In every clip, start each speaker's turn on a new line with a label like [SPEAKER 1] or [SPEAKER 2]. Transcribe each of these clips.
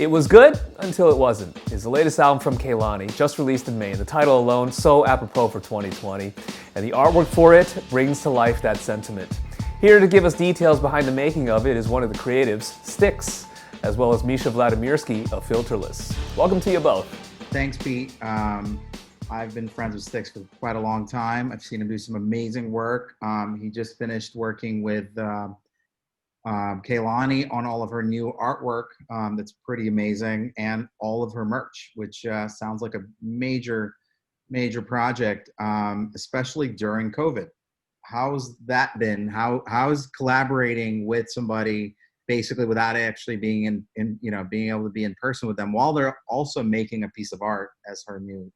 [SPEAKER 1] It was good until it wasn't is the latest album from Kehlani, just released in May. And the title alone, so apropos for 2020. And the artwork for it brings to life that sentiment. Here to give us details behind the making of it is one of the creatives, STIX, as well as Misha Vladimirsky of Filterless. Welcome to you both.
[SPEAKER 2] Thanks, Pete. I've been friends with STIX for quite a long time. I've seen him do some amazing work. He just finished working with Kehlani on all of her new artwork that's pretty amazing, and all of her merch, which sounds like a major project, especially during COVID. How's that been? How's collaborating with somebody basically without actually being being able to be in person with them while they're also making a piece of art as her new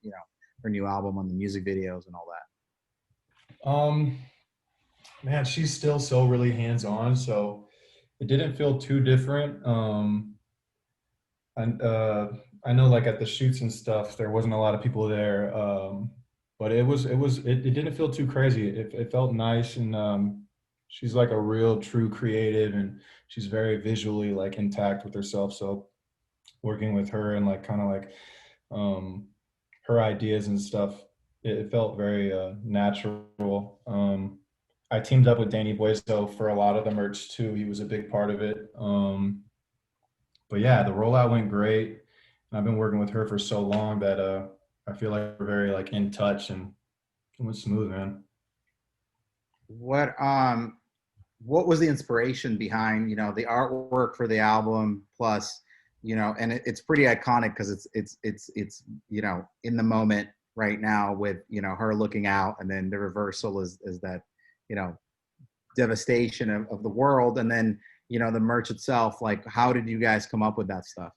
[SPEAKER 2] album on the music videos and all that?
[SPEAKER 3] Man, she's still so really hands-on, so it didn't feel too different. And I know, like, at the shoots and stuff, there wasn't a lot of people there, but it didn't feel too crazy. It felt nice, and she's like a real true creative, and she's very visually like intact with herself. So working with her and like kind of like her ideas and stuff, it felt very natural. I teamed up with Danny Boyzo for a lot of the merch too. He was a big part of it. But yeah, the rollout went great. And I've been working with her for so long that I feel like we're very like in touch, and it went smooth, man.
[SPEAKER 2] What was the inspiration behind the artwork for the album, plus and it's pretty iconic because it's in the moment right now with her looking out, and then the reversal is that devastation of the world, and then the merch itself. Like, how did you guys come up with that stuff?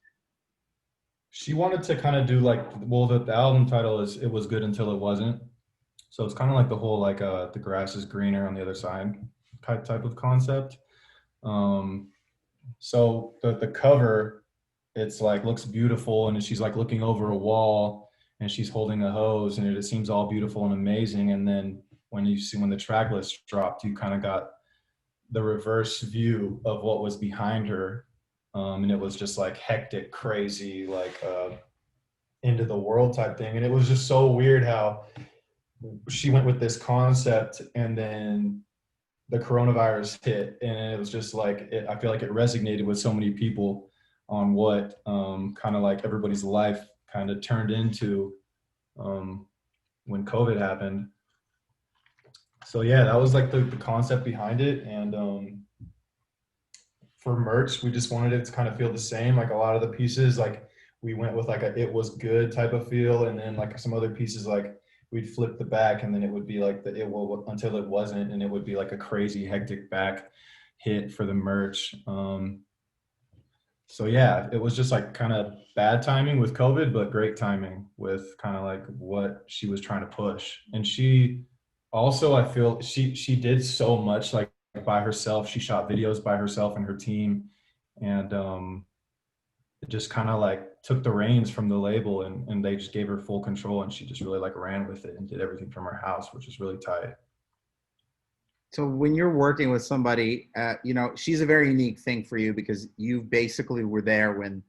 [SPEAKER 3] She wanted to kind of do like, well, the album title is "It Was Good Until It Wasn't," so it's kind of like the whole like the grass is greener on the other side type of concept. Um, so the cover, it's like looks beautiful, and she's like looking over a wall, and she's holding a hose, and it seems all beautiful and amazing. And then when the track list dropped, you kind of got the reverse view of what was behind her, and it was just like hectic, crazy, like end of the world type thing. And it was just so weird how she went with this concept, and then the coronavirus hit, and it was just like I feel like it resonated with so many people on what kind of like everybody's life kind of turned into when COVID happened. So yeah, that was like the concept behind it. And for merch, we just wanted it to kind of feel the same. Like a lot of the pieces, like we went with like a "it was good" type of feel, and then like some other pieces, like we'd flip the back, and then it would be like the "it will until it wasn't," and it would be like a crazy hectic back hit for the merch. So yeah, it was just like kind of bad timing with COVID, but great timing with kind of like what she was trying to push. And she also, I feel she did so much like by herself. She shot videos by herself and her team, and it just kind of like took the reins from the label, and they just gave her full control, and she just really like ran with it and did everything from her house, which is really tight.
[SPEAKER 2] So when you're working with somebody, she's a very unique thing for you because you basically were there when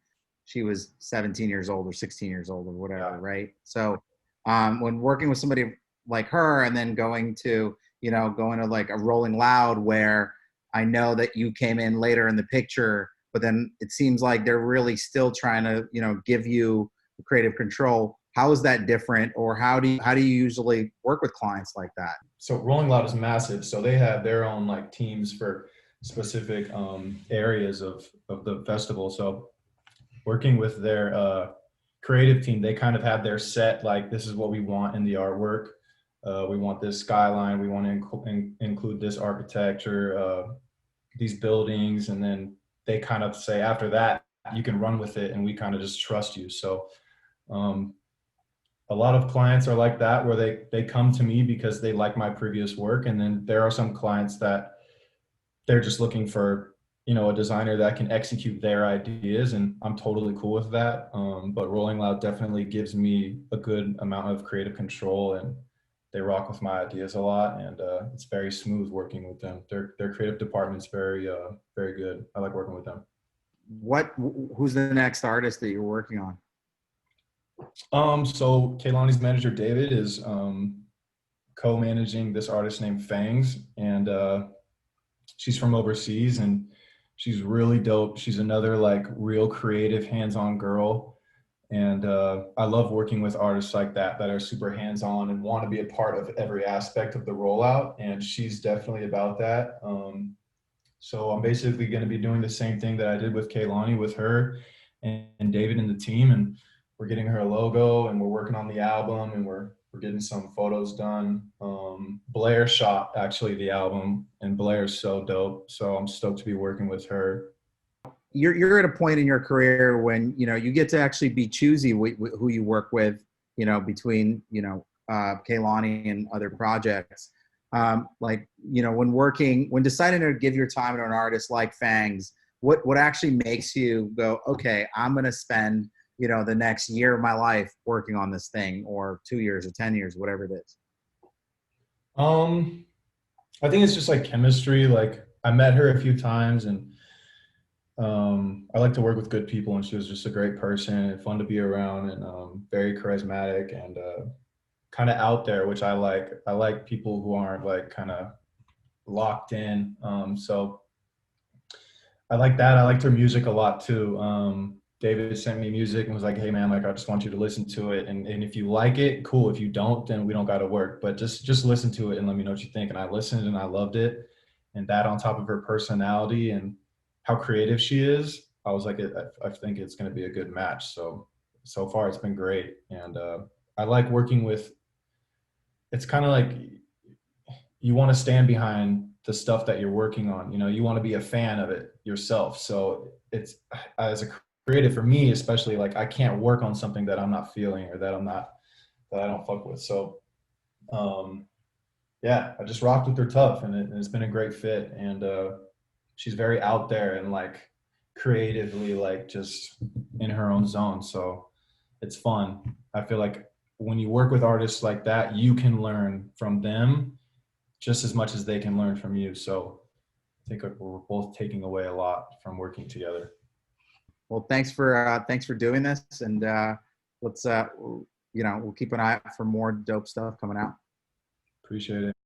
[SPEAKER 2] she was 17 years old or 16 years old or whatever,
[SPEAKER 3] Yeah.
[SPEAKER 2] right? So when working with somebody like her, and then going to like a Rolling Loud, where I know that you came in later in the picture, but then it seems like they're really still trying to, give you creative control. How is that different, or how do you usually work with clients like that?
[SPEAKER 3] So Rolling Loud is massive. So they have their own like teams for specific areas of the festival. So working with their creative team, they kind of have their set, like, this is what we want in the artwork. We want this skyline. We want to include this architecture, these buildings. And then they kind of say, after that, you can run with it, and we kind of just trust you. So um, a lot of clients are like that, where they come to me because they like my previous work. And then there are some clients that they're just looking for, a designer that can execute their ideas, and I'm totally cool with that. But Rolling Loud definitely gives me a good amount of creative control, and they rock with my ideas a lot, and it's very smooth working with them. Their creative department's very very good. I like working with them.
[SPEAKER 2] who's the next artist that you're working on?
[SPEAKER 3] So Kehlani's manager David is co-managing this artist named Fangs, and she's from overseas, and she's really dope. She's another like real creative, hands-on girl. And I love working with artists like that are super hands-on and want to be a part of every aspect of the rollout. And she's definitely about that. So I'm basically going to be doing the same thing that I did with Kehlani with her and David and the team. And we're getting her a logo, and we're working on the album, and we're getting some photos done. Blair shot actually the album, and Blair's so dope. So I'm stoked to be working with her.
[SPEAKER 2] You're at a point in your career when, you know, you get to actually be choosy who you work with, you know, between, you know, Kehlani and other projects. Like, you know, when deciding to give your time to an artist like Fangs, what actually makes you go, okay, I'm going to spend, you know, the next year of my life working on this thing, or 2 years or 10 years, whatever it is?
[SPEAKER 3] I think it's just like chemistry. Like I met her a few times, and I like to work with good people, and she was just a great person and fun to be around, and very charismatic and kind of out there, which I like. I like people who aren't like kind of locked in. So I like that. I liked her music a lot too. David sent me music and was like, "Hey man, like I just want you to listen to it, and if you like it, cool. If you don't, then we don't got to work. But just listen to it and let me know what you think." And I listened and I loved it. And that on top of her personality and how creative she is, I was like, I think it's going to be a good match. So far it's been great, and I like working with. It's kind of like you want to stand behind the stuff that you're working on. You know, you want to be a fan of it yourself. So it's as a creative for me, especially, like I can't work on something that I'm not feeling or that I don't fuck with. So, yeah, I just rocked with her tough, and it's been a great fit. And she's very out there and like creatively, like just in her own zone. So it's fun. I feel like when you work with artists like that, you can learn from them just as much as they can learn from you. So I think we're both taking away a lot from working together.
[SPEAKER 2] Well, thanks for doing this, and let's you know, we'll keep an eye out for more dope stuff coming out.
[SPEAKER 3] Appreciate it.